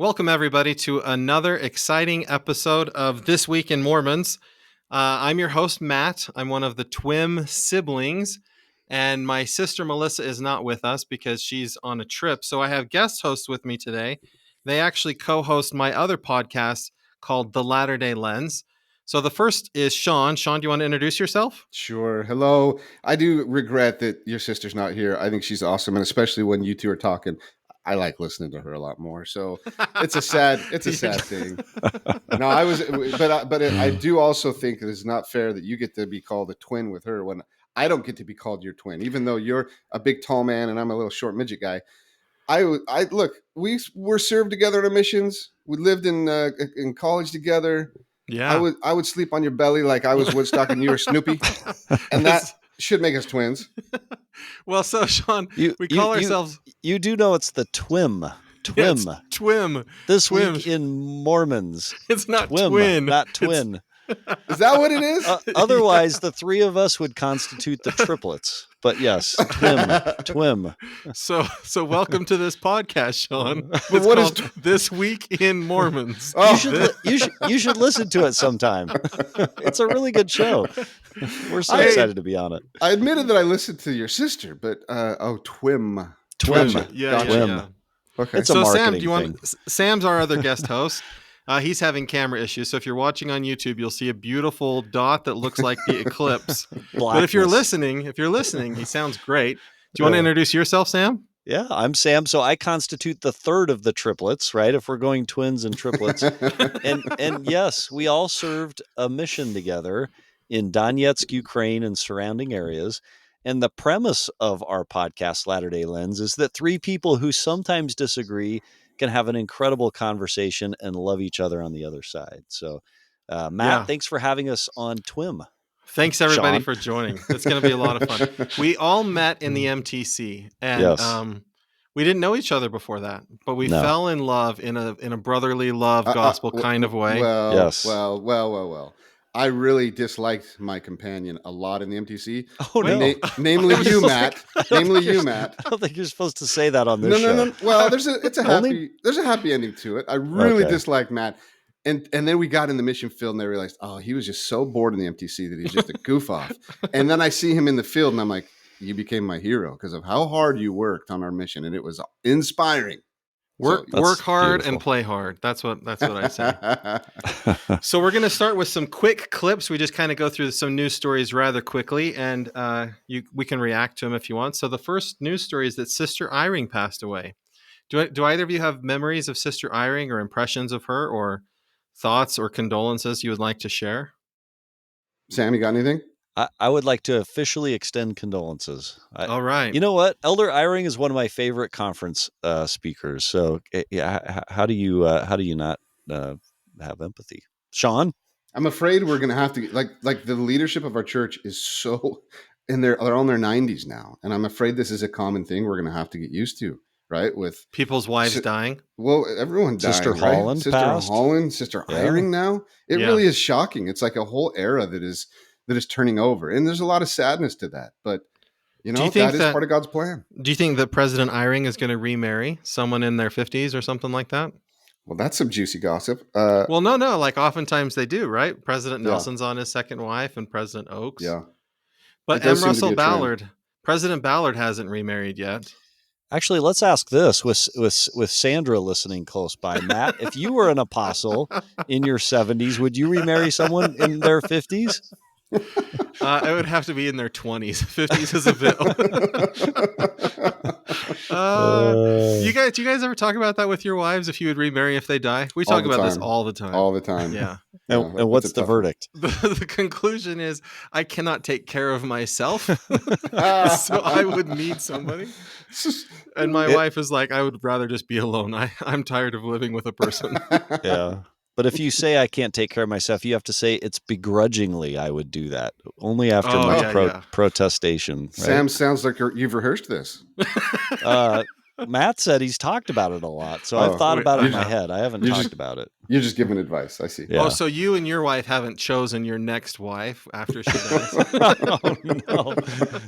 Welcome, everybody, to another exciting episode of This Week in Mormons. I'm your host, Matt. I'm one of the Twim siblings, and my sister, Melissa, is not with us because she's on a trip. So I have guest hosts with me today. They actually co-host my other podcast called The Latter-day Lens. So the first is Sean. Sean, do you want to introduce yourself? Sure. Hello. I do regret that your sister's not here. I think she's awesome, and especially when you two are talking, I like listening to her a lot more. So it's a sad thing. No, I do also think it is not fair that you get to be called a twin with her when I don't get to be called your twin, even though you're a big tall man and I'm a little short midget guy. I look. We were served together on missions. We lived in college together. Yeah. I would sleep on your belly like I was Woodstock and you were Snoopy, and that should make us twins. Well, so Sean, we call ourselves. You do know it's the Twim. Yes, Twim. This Twim. week in Mormons. It's not Twim, twin. not twin. Is that what it is? Otherwise, the three of us would constitute the triplets. But yes, Twim. So welcome to this podcast, Sean. But It's what called is This Week in Mormons. Oh. You should listen to it sometime. It's a really good show. We're so excited to be on it. I admitted that I listened to your sister, but Twim. Gotcha. Yeah. Okay. It's a So marketing Sam, thing. Sam's our other guest host. He's having camera issues, so if you're watching on YouTube, you'll see a beautiful dot that looks like the eclipse. But if you're listening, he sounds great. Do you want to introduce yourself, Sam? Yeah, I'm Sam. So I constitute the third of the triplets, right? If we're going twins and triplets. and yes, we all served a mission together in Donetsk, Ukraine, and surrounding areas. And the premise of our podcast, Latter-day Lens, is that three people who sometimes disagree can have an incredible conversation and love each other on the other side. So, Matt, thanks for having us on Twim. Thanks, everybody, Sean. for joining. It's going to be a lot of fun. We all met in the MTC, and Yes. we didn't know each other before that, but we No. fell in love in a brotherly love gospel kind of way. Well, Yes. Well. I really disliked my companion a lot in the MTC. Oh, no. Namely you, Matt. Namely you, Matt. I don't think you're supposed to say that on this show. No. Well, there's a happy ending to it. I really disliked Matt. And then we got in the mission field and I realized, he was just so bored in the MTC that he's just a goof off. And then I see him in the field and I'm like, you became my hero because of how hard you worked on our mission. And it was inspiring. Work hard and play hard. That's what I say. So we're going to start with some quick clips. We just kind of go through some news stories rather quickly, and we can react to them if you want. So the first news story is that Sister Eyring passed away. Do either of you have memories of Sister Eyring or impressions of her or thoughts or condolences you would like to share? Sam, you got anything? I would like to officially extend condolences. All right. You know what? Elder Eyring is one of my favorite conference speakers. So yeah, how do you not have empathy? Sean? I'm afraid we're going to have to like the leadership of our church is so they're on their 90s now. And I'm afraid this is a common thing we're going to have to get used to, right? With people's wives dying. Well, everyone dying. Sister right? Holland Sister passed. Holland, Sister Eyring now. It really is shocking. It's like a whole era that is turning over. And there's a lot of sadness to that. But, that is part of God's plan. Do you think that President Eyring is going to remarry someone in their 50s or something like that? Well, that's some juicy gossip. Well, no. Like oftentimes they do, right? President Nelson's on his second wife and President Oaks. Yeah. But M. Russell Ballard, President Ballard hasn't remarried yet. Actually, let's ask this with Sandra listening close by. Matt, if you were an apostle in your 70s, would you remarry someone in their 50s? It would have to be in their 20s. 50s is a bit do you guys ever talk about that with your wives, if you would remarry if they die? We talk about this all the time. All the time. Yeah. And what's the verdict? The conclusion is I cannot take care of myself. So I would need somebody. And my wife is like, I would rather just be alone. I'm tired of living with a person. Yeah. But if you say I can't take care of myself, you have to say it's begrudgingly I would do that. Only after much protestation. Right? Sam, sounds like you've rehearsed this. Matt said he's talked about it a lot, so I've thought wait, about it in my uh-huh. head. I haven't You're talked just- about it. You're just giving advice. I see. Yeah. Oh, so you and your wife haven't chosen your next wife after she dies? Oh no,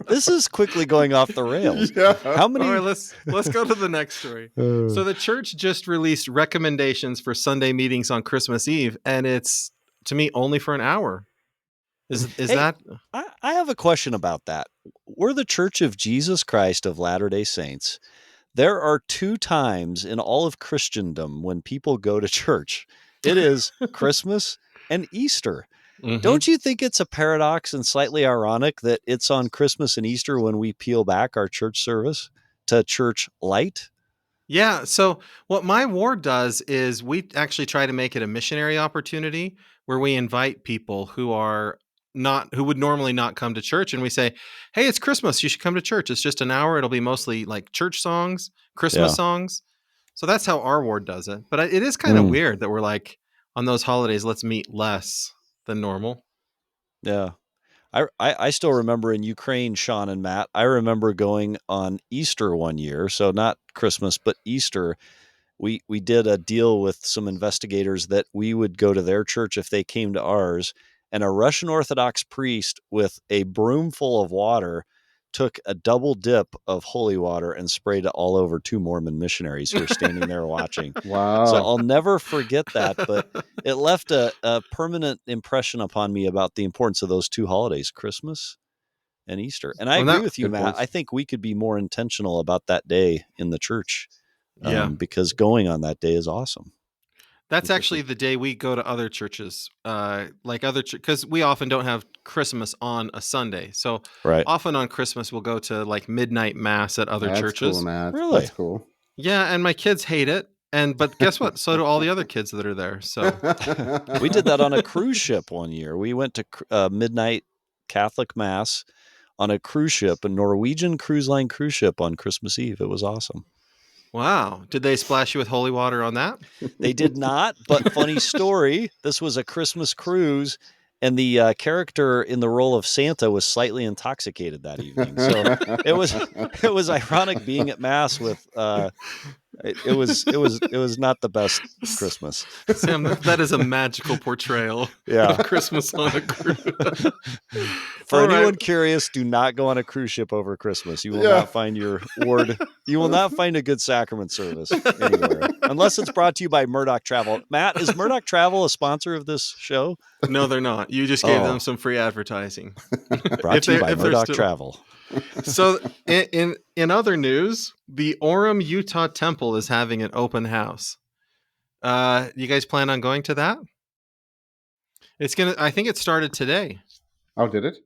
this is quickly going off the rails. Yeah. How many? All right, let's go to the next story. So the church just released recommendations for Sunday meetings on Christmas Eve, and it's, to me, only for an hour. Is Hey, that? I have a question about that. We're the Church of Jesus Christ of Latter-day Saints. There are 2 times in all of Christendom when people go to church. It is Christmas and Easter. Mhm. Don't you think it's a paradox and slightly ironic that it's on Christmas and Easter when we peel back our church service to church light? Yeah. So what my ward does is we actually try to make it a missionary opportunity where we invite people who would normally not come to church, and we say, "Hey, it's Christmas. You should come to church. It's just an hour. It'll be mostly like church songs, Christmas Yeah. songs." So that's how our ward does it. But it is kind of Mm. weird that we're like, on those holidays, let's meet less than normal. Yeah. I still remember in Ukraine, Sean and Matt, I remember going on Easter one year. So not Christmas, but Easter. We did a deal with some investigators that we would go to their church if they came to ours. And a Russian Orthodox priest with a broom full of water took a double dip of holy water and sprayed it all over 2 Mormon missionaries who were standing there watching. Wow. So I'll never forget that, but it left a permanent impression upon me about the importance of those 2 holidays, Christmas and Easter. And I Well, agree that- with you, Good Matt. points. I think we could be more intentional about that day in the church Yeah. because going on that day is awesome. That's Interesting. actually the day we go to other churches, because we often don't have Christmas on a Sunday. So Right. often on Christmas, we'll go to like midnight mass at other That's churches. cool, Matt. Really? That's cool. Yeah, and my kids hate it. But guess what? So do all the other kids that are there. So We did that on a cruise ship one year. We went to midnight Catholic mass on a cruise ship, a Norwegian Cruise Line cruise ship on Christmas Eve. It was awesome. wow, did they splash you with holy water on that? They did not, but funny story. This was a Christmas cruise, and the character in the role of Santa was slightly intoxicated that evening. So it was ironic being at mass with. It was not the best Christmas. Sam, that is a magical portrayal Yeah. of Christmas on a cruise. For All right. anyone curious, do not go on a cruise ship over Christmas. You will Yeah. not find your ward. You will not find a good sacrament service anywhere, unless it's brought to you by Murdoch Travel. Matt, is Murdoch Travel a sponsor of this show? No, they're not. You just gave Oh. them some free advertising. Brought to you by if they're Murdoch still- Travel. So in other news, the Orem, Utah temple is having an open house. You guys plan on going to that? I think it started today. Oh, did it?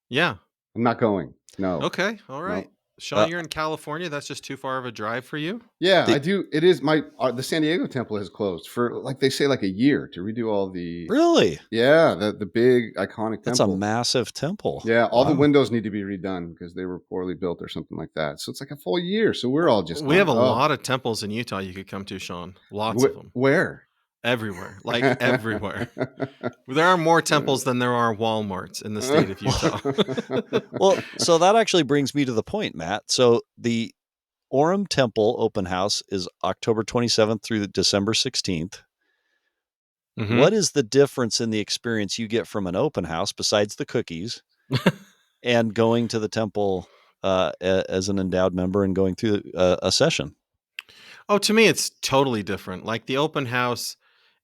Yeah. I'm not going. No. Okay. All right. Sean, you're in California. That's just too far of a drive for you. Yeah, I do. It is the San Diego temple has closed for like they say like a year to redo all the Really? Yeah, the big iconic That's a temple. massive temple. Yeah, all the Wow. windows need to be redone because they were poorly built or something like that. So it's like a full year. So we're all just We have a going, "Oh, lot of temples in Utah you could come to, Sean. Lots of them. Where? Everywhere. Like everywhere. There are more temples than there are Walmarts in the state of Utah. Well, so that actually brings me to the point, Matt. So the Orem Temple open house is October 27th through December 16th. Mhm. What is the difference in the experience you get from an open house besides the cookies and going to the temple as an endowed member and going through a session? Oh, to me, it's totally different. Like the open house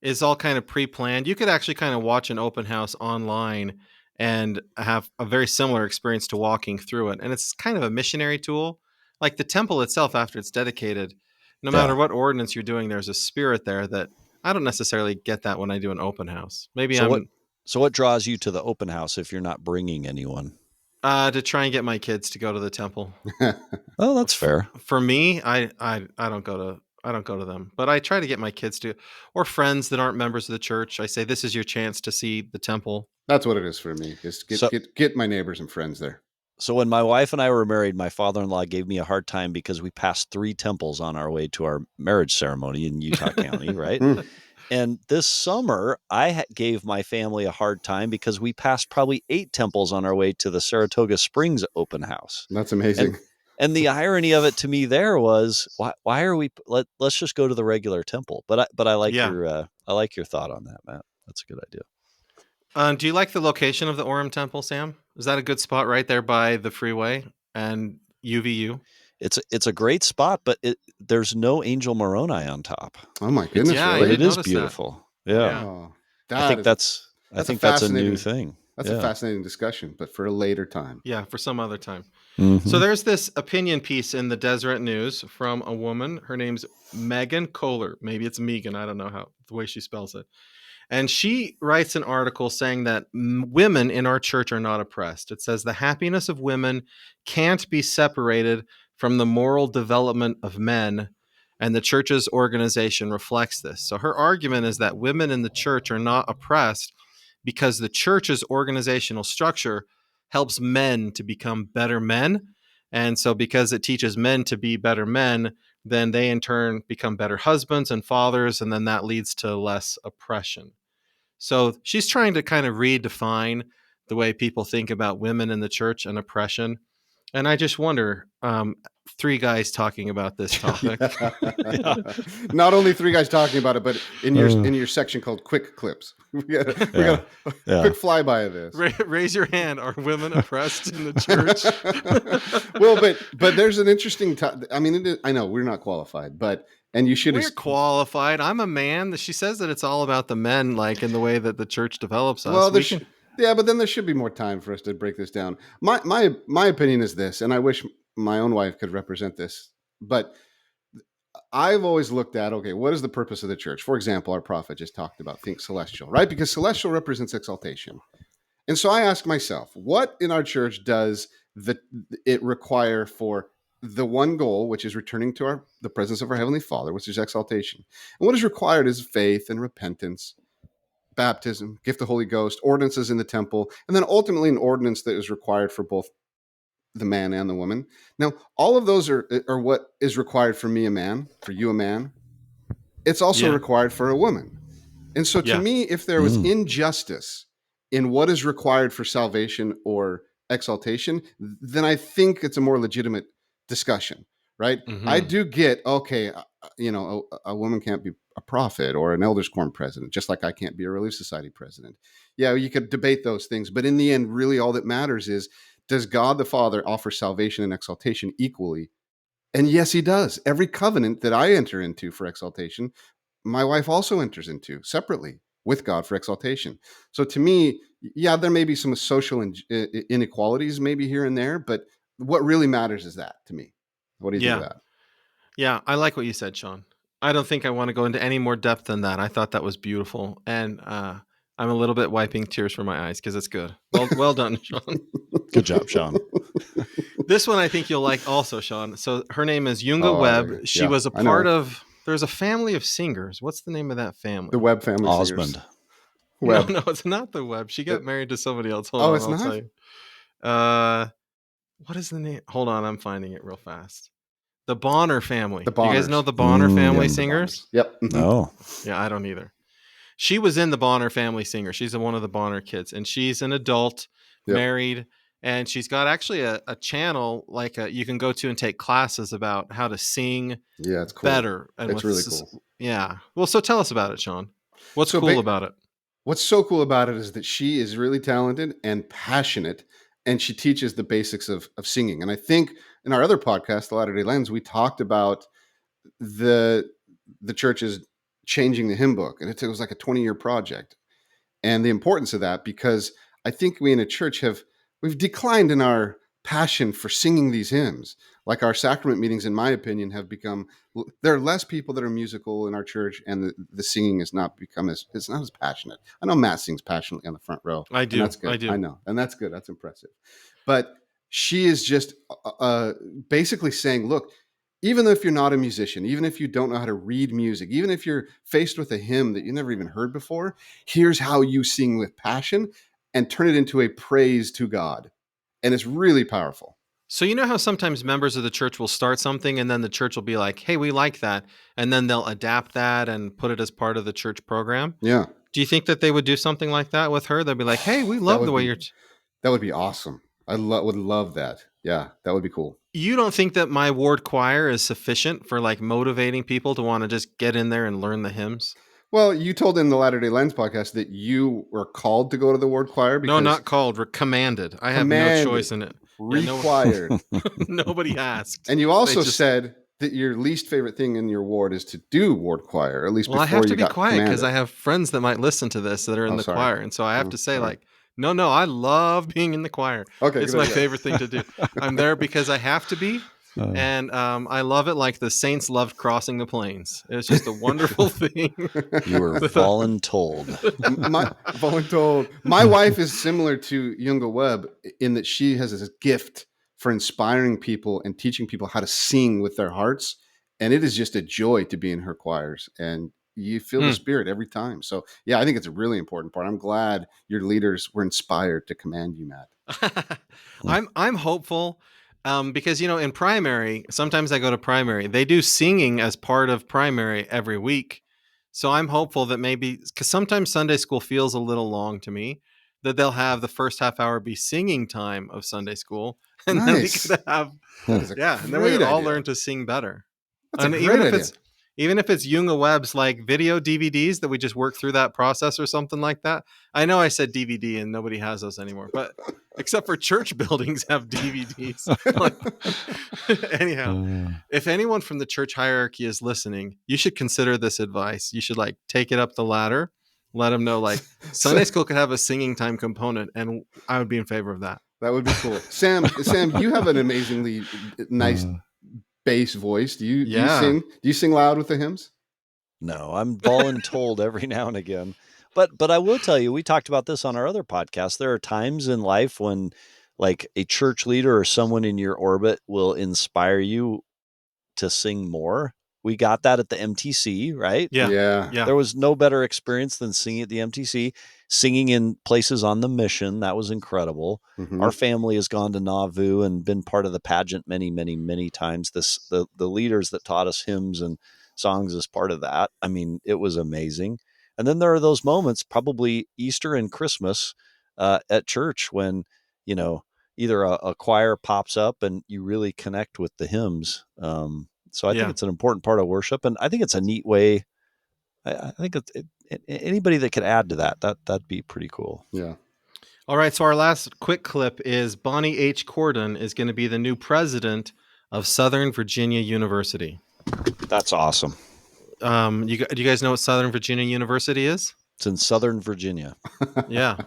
is all kind of pre-planned. You could actually kind of watch an open house online and have a very similar experience to walking through it. And it's kind of a missionary tool. Like the temple itself, after it's dedicated, no Yeah. matter what ordinance you're doing, there's a spirit there that I don't necessarily get that when I do an open house. Maybe So what draws you to the open house if you're not bringing anyone? to try and get my kids to go to the temple. Oh, that's fair. For me, I don't go to them, but I try to get my kids to, or friends that aren't members of the church. I say, this is your chance to see the temple. That's what it is for me. Just get my neighbors and friends there. So when my wife and I were married, my father-in-law gave me a hard time because we passed 3 temples on our way to our marriage ceremony in Utah County, right? And this summer, I gave my family a hard time because we passed probably 8 temples on our way to the Saratoga Springs open house. That's amazing. And the irony of it to me there was, why are we? Let's just go to the regular temple. But I like Yeah. your thought on that, Matt. That's a good idea. Do you like the location of the Orem Temple, Sam? Is that a good spot right there by the freeway and UVU? It's a great spot, but there's no angel Moroni on top. Oh my goodness, I But really? it is didn't notice that. beautiful. Yeah. Oh, I think that's a new thing. That's a fascinating discussion, but for a later time. Yeah, for some other time. Mhm. So there's this opinion piece in the Deseret News from a woman. Her name's Megan Kohler. Maybe it's Megan. I don't know how the way she spells it. And she writes an article saying that women in our church are not oppressed. It says the happiness of women can't be separated from the moral development of men, and the church's organization reflects this. So her argument is that women in the church are not oppressed because the church's organizational structure helps men to become better men. And so because it teaches men to be better men, then they in turn become better husbands and fathers, and then that leads to less oppression. So she's trying to kind of redefine the way people think about women in the church and oppression. And I just wonder, three guys talking about this topic. Not only three guys talking about it, but in your section called quick clips. We got a quick flyby of this. Raise your hand. Are women oppressed in the church? Well, but there's an interesting. I mean, I know we're not qualified, but and you should. We're qualified. I'm a man. She says that it's all about the men, like in the way that the church develops us. Well, yeah, but then there should be more time for us to break this down. My opinion is this, and I wish my own wife could represent this, but I've always looked at, okay, what is the purpose of the church? For example, our prophet just talked about think celestial, right? Because celestial represents exaltation. And so I ask myself, what in our church does it require for the one goal, which is returning to the presence of our Heavenly Father, which is exaltation? And what is required is faith and repentance, baptism, gift of the Holy Ghost, ordinances in the temple, and then ultimately an ordinance that is required for both the man and the woman. Now, all of those are what is required for me, a man, for you, a man. It's also required for a woman. And so to me, if there was injustice in what is required for salvation or exaltation, then I think it's a more legitimate discussion, right? Mm-hmm. I do get, okay, a woman can't be a prophet or an elders quorum president, just like I can't be a Relief Society president. Yeah, you could debate those things, but in the end, really all that matters is, does God the Father offer salvation and exaltation equally? And yes, he does. Every covenant that I enter into for exaltation, my wife also enters into separately with God for exaltation. So to me, yeah, there may be some social inequalities maybe here and there, but what really matters is that to me. What do you think of that? Yeah, I like what you said, Sean. I don't think I want to go into any more depth than that. I thought that was beautiful. And I'm a little bit wiping tears from my eyes because it's good. Well done, Sean. Good job, Sean. This one I think you'll like also, Sean. So her name is Yunga Webb. She was a part of, there's a family of singers. What's the name of that family? The Webb family. Osmond. Webb. No, it's not the Webb. She got married to somebody else. Hold on, it's I'll not? tell you. What is the name? Hold on, I'm finding it real fast. The Bonner family. The Do you guys Bonners. know the Bonner family singers? Yep. No. Yeah, I don't either. She was in the Bonner family singer. She's one of the Bonner kids, and she's an adult, married, and she's got actually a channel like you can go to and take classes about how to sing it's cool. better. And it's really cool. Yeah. Well, so tell us about it, Sean. What's cool about it? What's so cool about it is that she is really talented and passionate, and she teaches the basics of singing. And I think in our other podcast, The Latter-day Lens, we talked about the church's changing the hymn book, and it was like a 20-year project, and the importance of that, because I think we in a church we've declined in our passion for singing these hymns. Like our sacrament meetings, in my opinion, have become, there are less people that are musical in our church, and the singing has not become it's not as passionate. I know Matt sings passionately on the front row. I do. That's good. I do. I know. And that's good. That's impressive. But she is just basically saying, look, even if you're not a musician, even if you don't know how to read music, even if you're faced with a hymn that you never even heard before, here's how you sing with passion and turn it into a praise to God. And it's really powerful. So you know how sometimes members of the church will start something and then the church will be like, hey, we like that. And then they'll adapt that and put it as part of the church program. Yeah. Do you think that they would do something like that with her? They'll be like, hey, we love the way you're... That would be awesome. I would love that. Yeah, that would be cool. You don't think that my ward choir is sufficient for like motivating people to want to just get in there and learn the hymns? Well, you told in the Latter-day Lens podcast that you were called to go to the ward choir No, because not called. Commanded. I have no commanded, choice in it. Yeah, required. nobody asked. And you They also just. said that your least favorite thing in your ward is to do ward choir, at least Well, I before have to you be got quiet because commanded. I have friends that might listen to this that are in Oh, the sorry. choir, and so I have Oh, to say sorry. like, no, I love being in the choir. Okay, It's good my idea. favorite thing to do. I'm there because I have to be, and I love it like the saints loved crossing the plains. It's just a wonderful thing. You were voluntold. My wife is similar to Yunga Webb in that she has this gift for inspiring people and teaching people how to sing with their hearts. And it is just a joy to be in her choirs. And you feel the spirit every time. So, yeah, I think it's a really important part. I'm glad your leaders were inspired to command you, Matt. I'm hopeful because in primary, sometimes I go to primary. They do singing as part of primary every week. So I'm hopeful that maybe because sometimes Sunday school feels a little long to me, that they'll have the first half hour be singing time of Sunday school, and then we Nice. could have That is a and then we great would all idea. learn to sing better. That's a And great idea. even if it's Yunga Webb's like video DVDs that we just work through that process or something like that. I know I said DVD and nobody has those anymore, but except for church buildings have DVDs. Anyhow, if anyone from the church hierarchy is listening, you should consider this advice. You should like take it up the ladder, let them know like Sunday school could have a singing time component, and I would be in favor of that. That would be cool. Sam, you have an amazingly nice bass voice. Do you sing? Do you sing loud with the hymns? No, I'm voluntold every now and again. But I will tell you, we talked about this on our other podcast. There are times in life when like a church leader or someone in your orbit will inspire you to sing more. We got that at the MTC, right? Yeah. There was no better experience than singing at the MTC, singing in places on the mission. That was incredible. Mm-hmm. Our family has gone to Nauvoo and been part of the pageant many, many, many times. The leaders that taught us hymns and songs as part of that. I mean, it was amazing. And then there are those moments, probably Easter and Christmas at church when, either a choir pops up and you really connect with the hymns. So I think it's an important part of worship, and I think it's a neat way. I think anybody that could add to that'd be pretty cool. Yeah. All right. So our last quick clip is Bonnie H. Cordon is going to be the new president of Southern Virginia University. That's awesome. Do you guys know what Southern Virginia University is? It's in Southern Virginia. Yeah.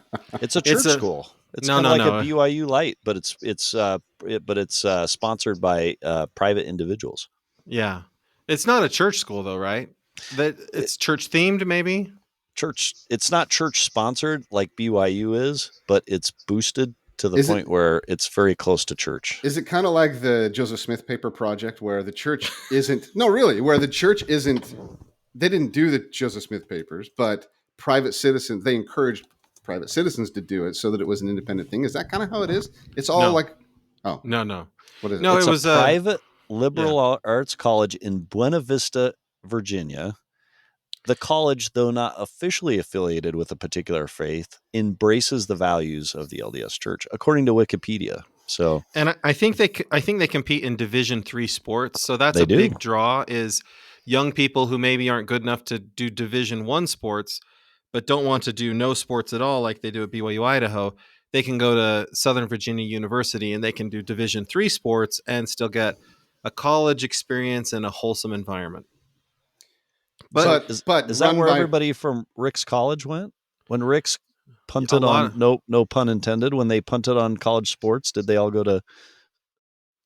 It's a church school. It's kind of like a BYU light, but it's sponsored by private individuals. Yeah. It's not a church school though, right? That it's church themed, maybe? Church. It's not church sponsored like BYU is, but it's boosted to the point where it's very close to church. Is it kind of like the Joseph Smith paper project where the church isn't, no, really, where the church isn't, they didn't do the Joseph Smith papers, but private citizens, they encouraged private citizens to do it so that it was an independent thing. Is that kind of how it is? It's all No. No. What is it? No, It's it was a private liberal arts college in Buena Vista, Virginia. The college, though not officially affiliated with a particular faith, embraces the values of the LDS Church, according to Wikipedia. So, and I think they compete in Division III sports. So that's big draw is young people who maybe aren't good enough to do Division I sports, but don't want to do no sports at all, like they do at BYU Idaho. They can go to Southern Virginia University and they can do Division III sports and still get a college experience in a wholesome environment. But is that where everybody from Rick's college went? When Rick's punted on, no pun intended, when they punted on college sports, did they all go to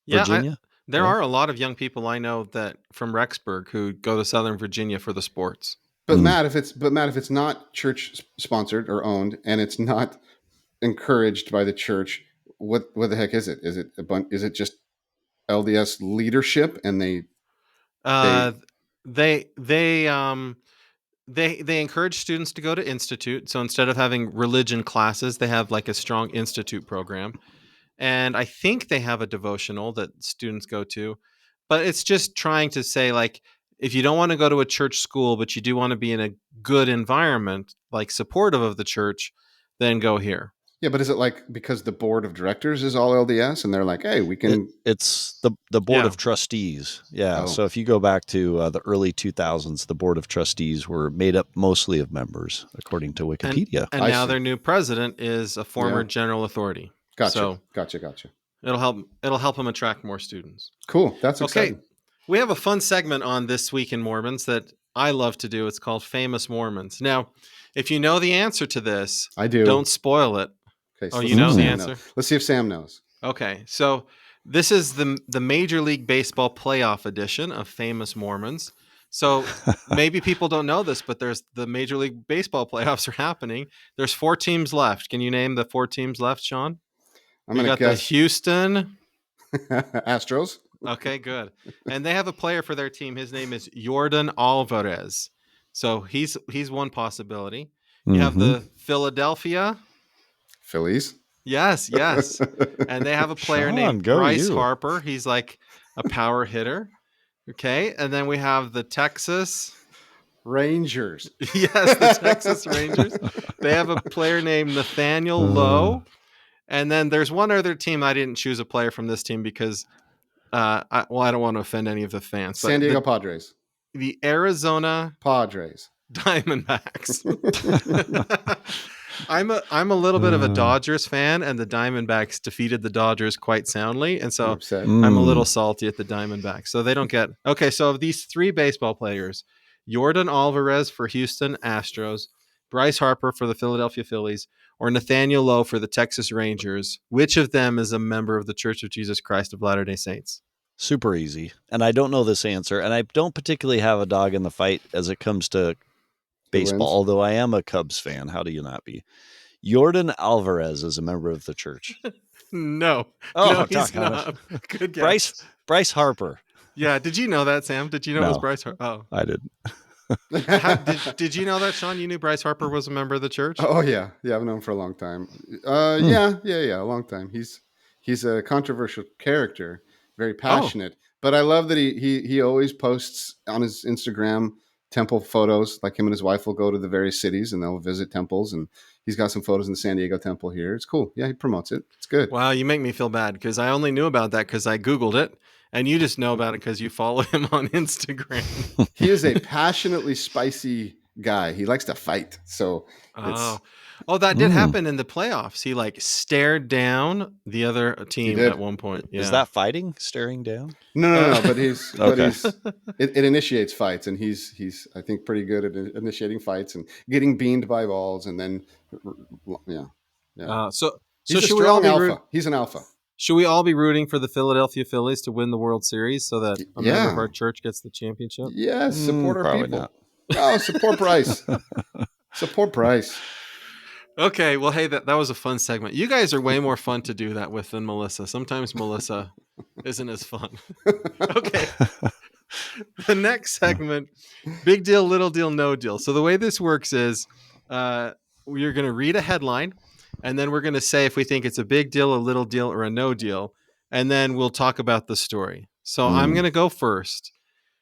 Virginia? There are a lot of young people I know that from Rexburg who go to Southern Virginia for the sports. But Matt, if it's not church sponsored or owned and it's not encouraged by the church, what the heck is it? Is it just LDS leadership and they encourage students to go to institute. So instead of having religion classes, they have like a strong institute program. And I think they have a devotional that students go to, but it's just trying to say like, if you don't want to go to a church school, but you do want to be in a good environment, like supportive of the church, then go here. Yeah, but is it like because the board of directors is all LDS and they're like, hey, we can. It's the board Yeah. of trustees. Yeah. Oh. So if you go back to the early 2000s, the board of trustees were made up mostly of members, according to Wikipedia. And I now see. their new president is a former Yeah. general authority. Gotcha. So Gotcha. it'll help them attract more students. Cool. That's Okay. exciting. We have a fun segment on This Week in Mormons that I love to do. It's called Famous Mormons. Now, if you know the answer to this, I do. don't spoil it. Okay. Oh, let's you see know if the Sam answer? knows. Let's see if Sam knows. Okay, so this is the Major League Baseball playoff edition of Famous Mormons. So maybe people don't know this, but there's the Major League Baseball playoffs are happening. There's 4 teams left. Can you name the 4 teams left, Sean? I'm We going to got the guess Houston. Astros. Okay, good. And they have a player for their team. His name is Jordan Alvarez. So he's one possibility. You have the Philadelphia. Phillies. Yes. And they have a player Sean, named go Bryce you. Harper. He's like a power hitter. Okay. And then we have the Texas. Rangers. Yes, the Texas Rangers. They have a player named Nathaniel Lowe. And then there's one other team. I didn't choose a player from this team because, I don't want to offend any of the fans. But San Diego Padres. the Arizona Padres. Diamondbacks. I'm a little bit of a Dodgers fan, and the Diamondbacks defeated the Dodgers quite soundly, and so Upset. I'm a little salty at the Diamondbacks. So they don't get okay. So of these 3 baseball players, Jordan Alvarez for Houston Astros, Bryce Harper for the Philadelphia Phillies, or Nathaniel Lowe for the Texas Rangers, which of them is a member of the Church of Jesus Christ of Latter-day Saints? Super easy. And I don't know this answer. And I don't particularly have a dog in the fight as it comes to baseball, wins? although I am a Cubs fan. How do you not be? Jordan Alvarez is a member of the church. No, Oh, no, he's doggone not. Good guess. Bryce Harper. Yeah, did you know that, Sam? Did you know it was No. Bryce Harper? Oh. I didn't. Did you know that, Sean? You knew Bryce Harper was a member of the church? Oh yeah, I've known him for a long time. Yeah, a long time. He's a controversial character, very passionate. But I love that he always posts on his Instagram temple photos. Like him and his wife will go to the various cities and they'll visit temples. And he's got some photos in the San Diego temple here. It's cool. Yeah, he promotes it. It's good. Wow, you make me feel bad because I only knew about that because I Googled it. And you just know about it because you follow him on Instagram. He is a passionately spicy guy. He likes to fight. So that did happen in the playoffs. He like stared down the other team at one point. Yeah. Is that fighting? Staring down? No. But he's Okay. it initiates fights, and he's I think pretty good at initiating fights and getting beamed by balls, and then So he's a should we all strong be alpha. He's an alpha. Should we all be rooting for the Philadelphia Phillies to win the World Series so that a member of our church gets the championship? Yes, support our probably people. not. Oh, support Bryce. Support Bryce. Okay, well, hey, that was a fun segment. You guys are way more fun to do that with than Melissa. Sometimes Melissa isn't as fun. Okay. The next segment, big deal, little deal, no deal. So the way this works is we're going to read a headline, and then we're going to say if we think it's a big deal, a little deal, or a no deal, and then we'll talk about the story. So I'm going to go first.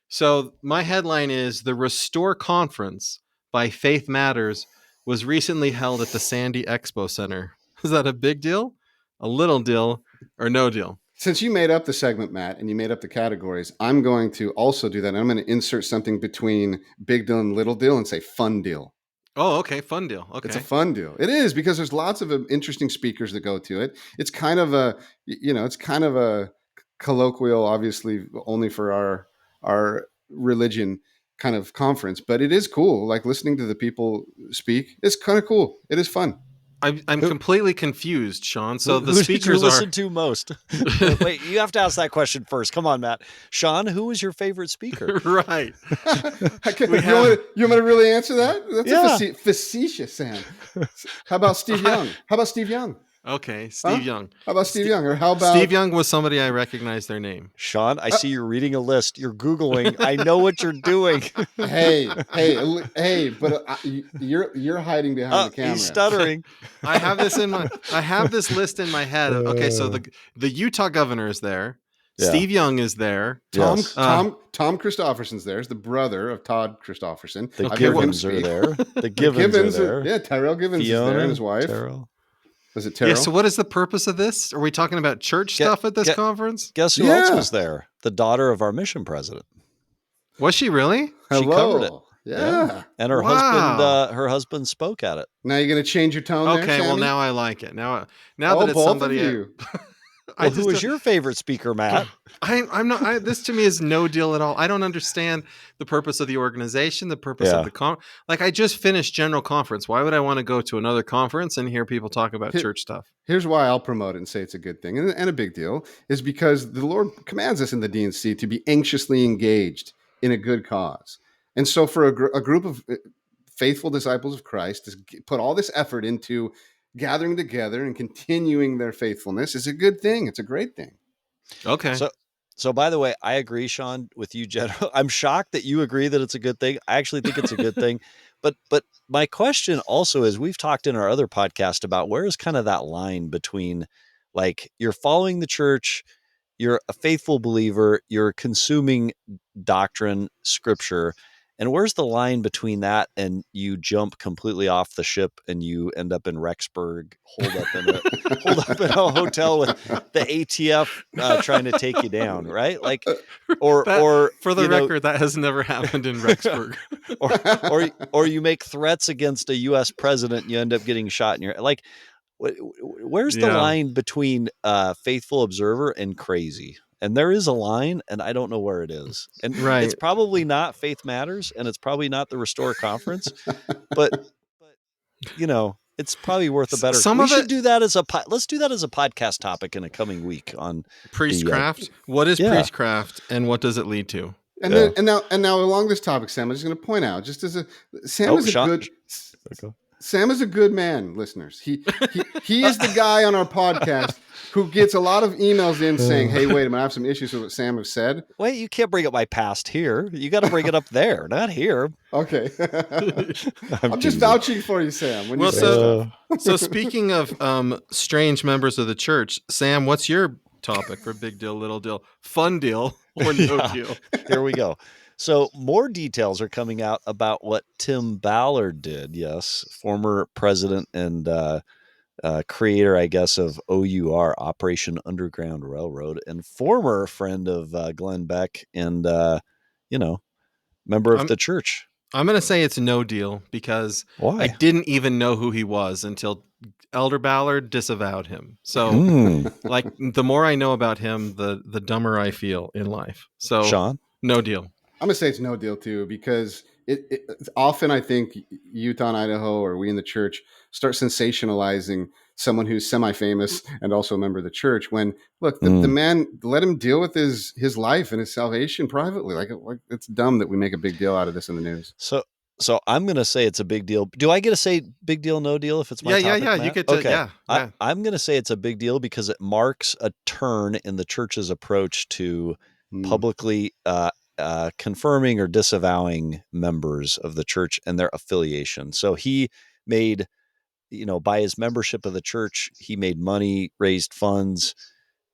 So my headline is The Restore Conference by Faith Matters was recently held at the Sandy Expo Center. Is that a big deal, a little deal, or no deal? Since you made up the segment, Matt, and you made up the categories, I'm going to also do that. And I'm going to insert something between big deal and little deal and say fun deal. Oh, okay. Fun deal. Okay. It's a fun deal. It is, because there's lots of interesting speakers that go to it. It's kind of a colloquial, obviously only for our religion kind of conference, but it is cool. Like listening to the people speak, it's kind of cool. It is fun. I'm completely confused, Sean. So the who did speakers you are listen to most? Wait, you have to ask that question first. Come on, Matt. Sean, who was your favorite speaker? right. You want me to really answer that? That's a facetious, Sam. How about Steve Young? Okay, Steve Young. How about Steve Young? Or how about Steve Young was somebody I recognize their name. Sean, I see you're reading a list. You're Googling. I know what you're doing. Hey! But you're hiding behind the camera. He's stuttering. I have this list in my head. Okay, so the Utah governor is there. Yeah. Steve Young is there. Tom Christofferson's there. Is the brother of Todd Christofferson. The I've heard him Givens are speak. there. The Givens are there. Yeah, Tyrell Givens is there, and his wife. Tyrell. Was it Taro? Yeah. So what is the purpose of this? Are we talking about church stuff at this conference? Guess who else was there? The daughter of our mission president. Was she really? She covered it. Yeah. And her husband spoke at it. Now you're going to change your tone there, Okay, well Sammy? now I like it. Now that it's both somebody of you. Well, who was your favorite speaker, Matt? I'm not. This to me is no deal at all. I don't understand the purpose of the organization, the purpose of the I just finished general conference. Why would I want to go to another conference and hear people talk about church stuff? Here's why I'll promote it and say it's a good thing and a big deal is because the Lord commands us in the DNC to be anxiously engaged in a good cause. And so for a group of faithful disciples of Christ to put all this effort into gathering together and continuing their faithfulness is a good thing. It's a great thing. Okay. So by the way, I agree, Sean, with you, General. I'm shocked that you agree that it's a good thing. I actually think it's a good thing. But my question also is, we've talked in our other podcast about where is kind of that line between like you're following the church, you're a faithful believer, you're consuming doctrine, scripture, and where's the line between that and you jump completely off the ship and you end up in Rexburg, holed up in a hotel with the ATF trying to take you down, right? Like, or for the record, that has never happened in Rexburg. or you make threats against a U.S. president and you end up getting shot in your like. Where's the line between faithful observer and crazy? And there is a line, and I don't know where it is. And it's probably not Faith Matters, and it's probably not the Restore Conference, but it's probably worth a better. We should do that as let's do that as a podcast topic in a coming week on priestcraft. What is priestcraft, and what does it lead to? And now along this topic, Sam, I'm just going to point out, just as Sam is a good man, listeners. He is the guy on our podcast who gets a lot of emails in saying, hey, wait a minute, I have some issues with what Sam has said. Wait, you can't bring up my past here. You got to bring it up there, not here. Okay. I'm just vouching for you, Sam. So speaking of strange members of the church, Sam, what's your topic for Big Deal, Little Deal, Fun Deal, or No Deal? Here we go. So more details are coming out about what Tim Ballard did. Yes, former president and creator, I guess, of OUR, Operation Underground Railroad, and former friend of Glenn Beck and, member of the church. I'm going to say it's no deal because I didn't even know who he was until Elder Ballard disavowed him. So like the more I know about him, the dumber I feel in life. So Sean? No deal. I'm going to say it's no deal too, because it's often I think Utah and Idaho, or we in the church, start sensationalizing someone who's semi-famous and also a member of the church when, look, the man, let him deal with his life and his salvation privately. Like it's dumb that we make a big deal out of this in the news. So I'm going to say it's a big deal. Do I get to say big deal, no deal if it's my topic, Matt? You get to, okay. I'm going to say it's a big deal because it marks a turn in the church's approach to publicly confirming or disavowing members of the church and their affiliation. So he made, by his membership of the church, he made money, raised funds,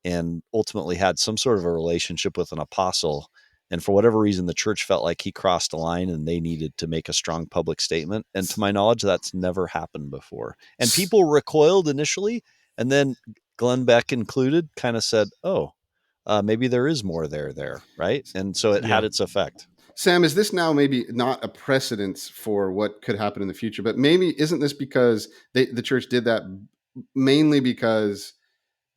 and ultimately had some sort of a relationship with an apostle. And for whatever reason, the church felt like he crossed a line and they needed to make a strong public statement. And to my knowledge, that's never happened before. And people recoiled initially. And then Glenn Beck included kind of said, maybe there is more there, right? And so it had its effect. Sam, is this now maybe not a precedence for what could happen in the future, but maybe isn't this because the church did that mainly because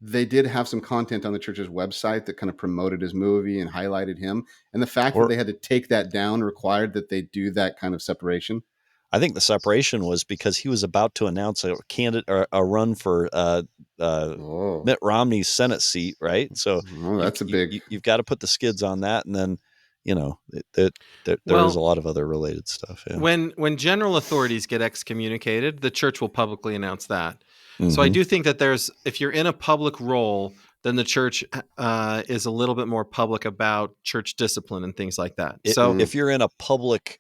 they did have some content on the church's website that kind of promoted his movie and highlighted him, and the fact that they had to take that down required that they do that kind of separation? I think the separation was because he was about to announce a candidate or a run for Mitt Romney's Senate seat, right? So that's you've got to put the skids on that, and then there is a lot of other related stuff. Yeah. When general authorities get excommunicated, the church will publicly announce that. So I do think that if you're in a public role, then the church is a little bit more public about church discipline and things like that. So if you're in a public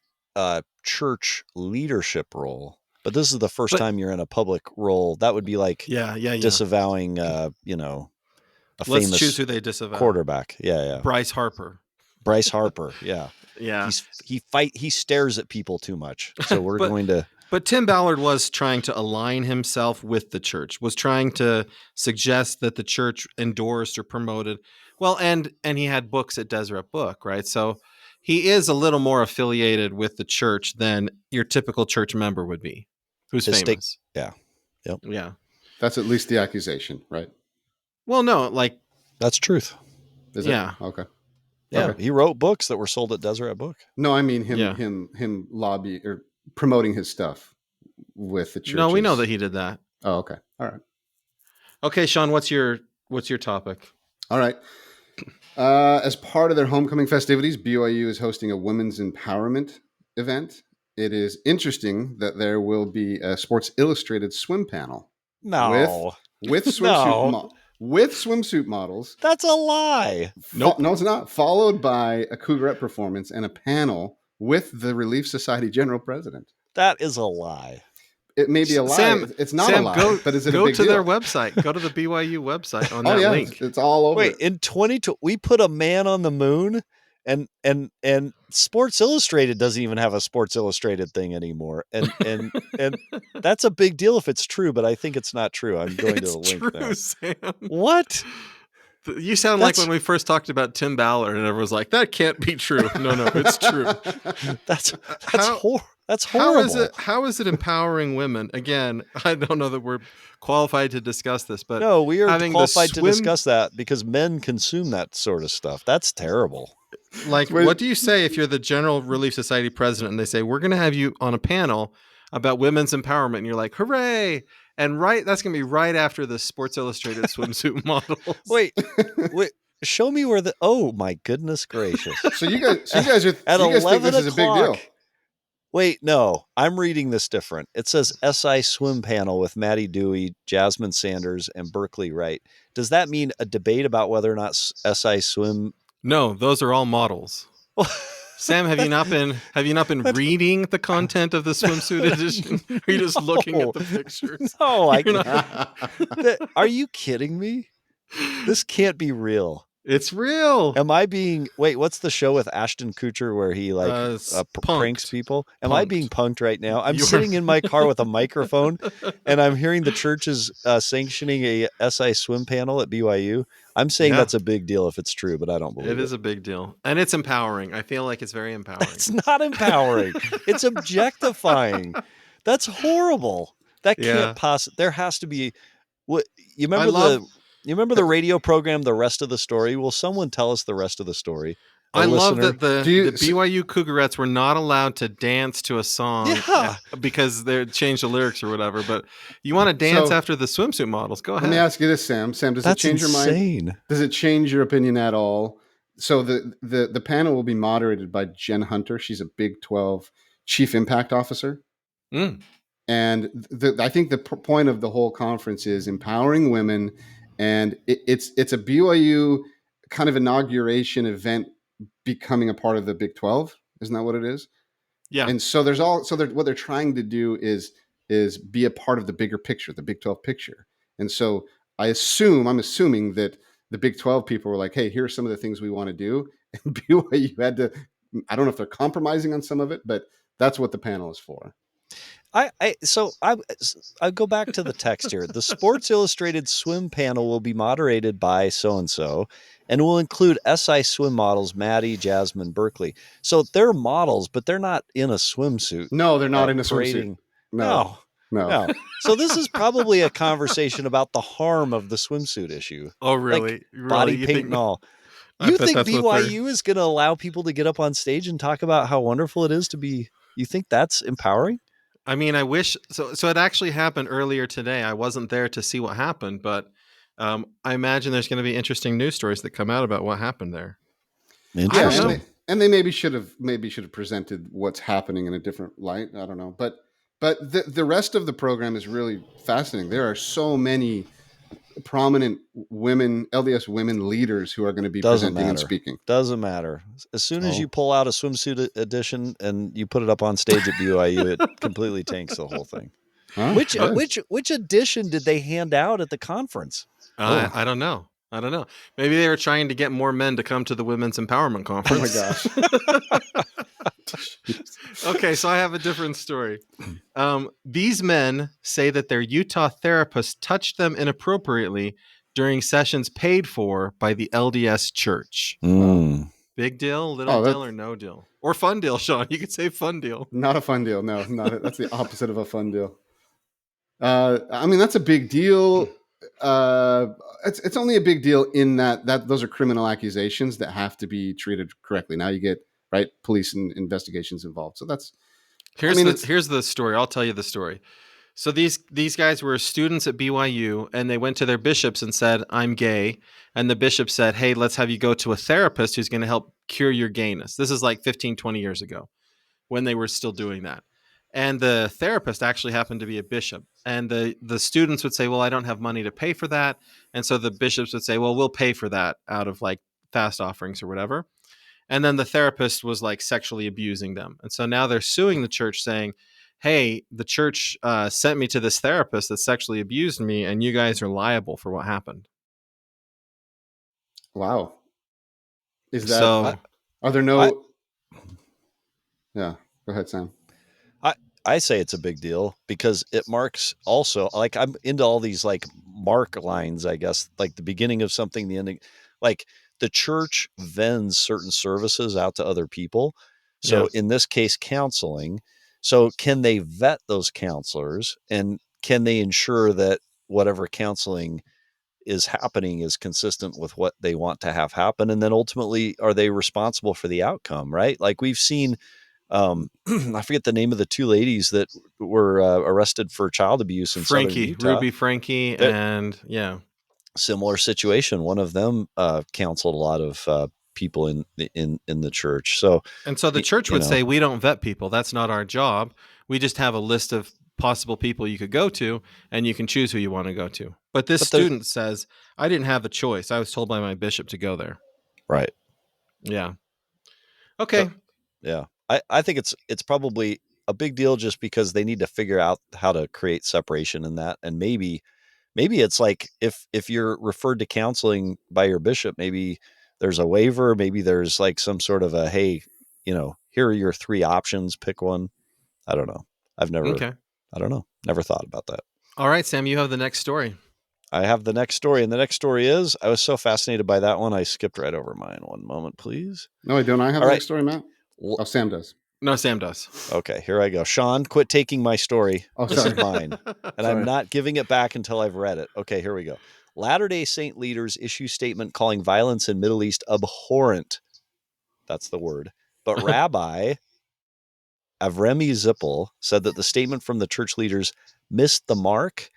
church leadership role, but this is the first time you're in a public role, that would be like disavowing, a let's famous choose who they disavow. Quarterback. Yeah. Bryce Harper. Yeah. Yeah. He stares at people too much. So we're going to. But Tim Ballard was trying to align himself with the church, was trying to suggest that the church endorsed or promoted. Well, and he had books at Deseret Book, right? So he is a little more affiliated with the church than your typical church member would be, who's His famous. stake- yeah. Yep. Yeah. That's at least the accusation, right? Well, no, like, That's truth. Is yeah. it? Okay. Yeah. Okay. He wrote books that were sold at Deseret Book. No, I mean him Yeah. him lobby or promoting his stuff with the church. No, we know that he did that. Oh, okay. All right. Okay, Sean, what's your topic? All right. As part of their homecoming festivities, BYU is hosting a women's empowerment event. It is interesting that there will be a Sports Illustrated swim panel No. with swimsuit models. That's a lie. Nope. No, it's not. Followed by a Cougarette performance and a panel with the Relief Society general president. That is a lie. It may be a lie. Sam, It's not a lie, but is it a go big to deal? their website. Go to the BYU website on Oh that yeah, link. it's all over. Wait, in 2020 we put a man on the moon, and Sports Illustrated doesn't even have a Sports Illustrated thing anymore. And that's a big deal if it's true, but I think it's not true. I'm going to It's the link true, now. Sam. What? You sound like when we first talked about Tim Ballard, and everyone was like, "That can't be true." No, it's true. That's How- that's horrible. How is it empowering women? Again, I don't know that we're qualified to discuss this, but No, we are having the qualified to swim- discuss that because men consume that sort of stuff. That's terrible. like, what do you say if you're the General Relief Society president and they say, we're going to have you on a panel about women's empowerment, and you're like, hooray. And that's going to be right after the Sports Illustrated swimsuit models. Wait, show me where oh my goodness gracious. So you guys think At this 11 is a big deal? o'clock. Wait, no, I'm reading this different. It says SI swim panel with Maddie Dewey, Jasmine Sanders, and Berkeley Wright. Does that mean a debate about whether or not SI swim? No, those are all models. Sam, have you not been reading the content of the swimsuit edition? Are you just looking at the pictures? No, You're not- are you kidding me? This can't be real. It's real. Am I being what's the show with Ashton Kutcher where he pranks people? Am I being punked right now? I'm sitting in my car with a microphone and I'm hearing the church is sanctioning a SI swim panel at BYU. I'm saying that's a big deal if it's true, but I don't believe it. It is a big deal. And it's empowering. I feel like it's very empowering. It's not empowering. It's objectifying. That's horrible. That can't possibly. There has to be. What you remember You remember the radio program, The Rest of the Story? Will someone tell us the rest of the story? I love that the BYU Cougarettes were not allowed to dance to a song because they changed the lyrics or whatever. But you want to dance after the swimsuit models? Go ahead. Let me ask you this, Sam. Sam, does it change your mind? Does it change your opinion at all? So the panel will be moderated by Jen Hunter. She's a Big 12 Chief Impact Officer. Mm. And I think the point of the whole conference is empowering women. And it's a BYU kind of inauguration event becoming a part of the Big 12. Isn't that what it is? Yeah. And so what they're trying to do is be a part of the bigger picture, the Big 12 picture. And so I'm assuming that the Big 12 people were like, hey, here are some of the things we want to do. And BYU had to, I don't know if they're compromising on some of it, but that's what the panel is for. I go back to the text here. The Sports Illustrated swim panel will be moderated by so-and-so and will include SI swim models, Maddie, Jasmine, Berkeley. So they're models, but they're not in a swimsuit. No, they're not in a swimsuit. No. So this is probably a conversation about the harm of the swimsuit issue. Oh, really? Like body paint and all. You think BYU is going to allow people to get up on stage and talk about how wonderful it is to be? You think that's empowering? I mean, I wish so. So it actually happened earlier today. I wasn't there to see what happened, but I imagine there's going to be interesting news stories that come out about what happened there. Interesting. Yeah, and they maybe should have presented what's happening in a different light. I don't know, but the rest of the program is really fascinating. There are so many prominent women, LDS women leaders who are going to be presenting and speaking. Doesn't matter. As soon as you pull out a swimsuit edition and you put it up on stage at BYU, it completely tanks the whole thing. Huh? Which edition did they hand out at the conference? I don't know. I don't know. Maybe they were trying to get more men to come to the Women's Empowerment Oh my Conference. gosh. Okay, so I have a different story. These men say that their Utah therapist touched them inappropriately during sessions paid for by the LDS Church. Mm. Big deal, little Oh, deal, or no deal? Or fun deal, Sean. You could say fun deal. not a fun deal. No, that's the opposite of a fun deal. I mean, that's a big deal. It's only a big deal in that those are criminal accusations that have to be treated correctly. Now you get police and investigations involved. So that's. Here's the story. I'll tell you the story. So these guys were students at BYU, and they went to their bishops and said, "I'm gay," and the bishop said, "Hey, let's have you go to a therapist who's going to help cure your gayness." This is like 15, 20 years ago, when they were still doing that. And the therapist actually happened to be a bishop. And the students would say, "Well, I don't have money to pay for that." And so the bishops would say, "Well, we'll pay for that out of like fast offerings or whatever." And then the therapist was like sexually abusing them. And so now they're suing the church saying, "Hey, the church sent me to this therapist that sexually abused me, and you guys are liable for what happened." Wow. Is that? So Are there no? Yeah. Go ahead, Sam. I say it's a big deal because it marks also, like, I'm into all these like mark lines, I guess, like the beginning of something, the ending. Like the church vends certain services out to other people. So yeah. in this case, counseling. So can they vet those counselors, and can they ensure that whatever counseling is happening is consistent with what they want to have happen? And then ultimately, are they responsible for the outcome, right? Like we've seen, I forget the name of the two ladies that were arrested for child abuse in southern Utah. Ruby Frankie, and yeah. Similar situation. One of them counseled a lot of people in the church. So, And so the church would say, "We don't vet people. That's not our job. We just have a list of possible people you could go to, and you can choose who you want to go to." But this student says, "I didn't have a choice. I was told by my bishop to go there." Right. Yeah. Okay. So, yeah. I think it's probably a big deal just because they need to figure out how to create separation in that. And maybe it's like if you're referred to counseling by your bishop, maybe there's a waiver, maybe there's like some sort of a, hey, here are your three options, pick one. I don't know. Okay. I don't know. Never thought about that. All right, Sam, you have the next story. I have the next story, and the next story is, I was so fascinated by that one, I skipped right over mine. One moment, please. No, I don't. I have the next story, Matt. Oh, Sam does. No, Sam does. Okay, here I go. Sean, quit taking my story. Oh, this sorry. is mine. And I'm not giving it back until I've read it. Okay, here we go. Latter-day Saint leaders issue statement calling violence in Middle East abhorrent. That's the word. But Rabbi Avremi Zippel said that the statement from the church leaders missed the mark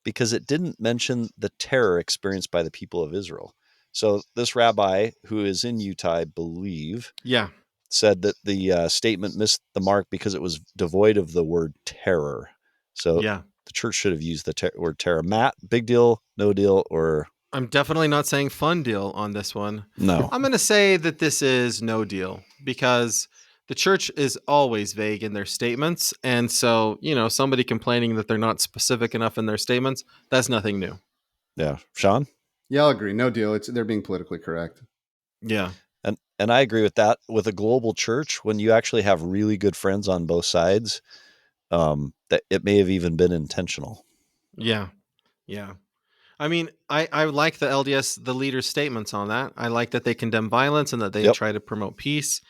because it didn't mention the terror experienced by the people of Israel. So this rabbi, who is in Utah, I believe, said that the statement missed the mark because it was devoid of the word terror. So the church should have used the word terror. Matt, big deal, no deal, or? I'm definitely not saying fun deal on this one. No. I'm going to say that this is no deal because the church is always vague in their statements. And so, somebody complaining that they're not specific enough in their statements, that's nothing new. Yeah. Sean? Yeah, I'll agree. No deal. They're being politically correct. Yeah. And I agree with that. With a global church, when you actually have really good friends on both sides, that it may have even been intentional. Yeah. Yeah. I mean, I like the LDS, the leaders' statements on that. I like that they condemn violence and that they try to promote peace.